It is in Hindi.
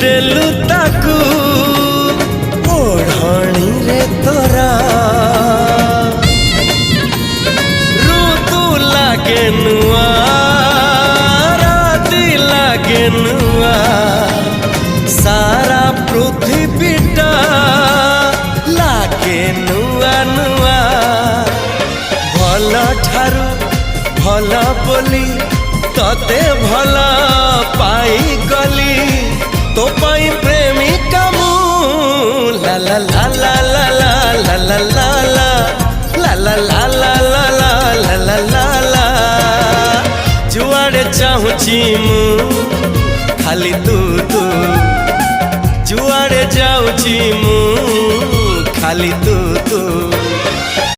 घेरेलु ताकू ओढ़णी रे तोरा ऋतु लागे नुआ राति लागे नुआ सारा पृथ्वीटा लागे नुआ नुआ भल ठारू भल बोली तते भल पाई गली तो पाई प्रेमिका मु ला ला ला ला ला ला ला ला ला ला ला ला ला ला ला ला ला जुआड़े चाहूची मु खाली तू तू जुआड़े जाऊची मु खाली तू तू।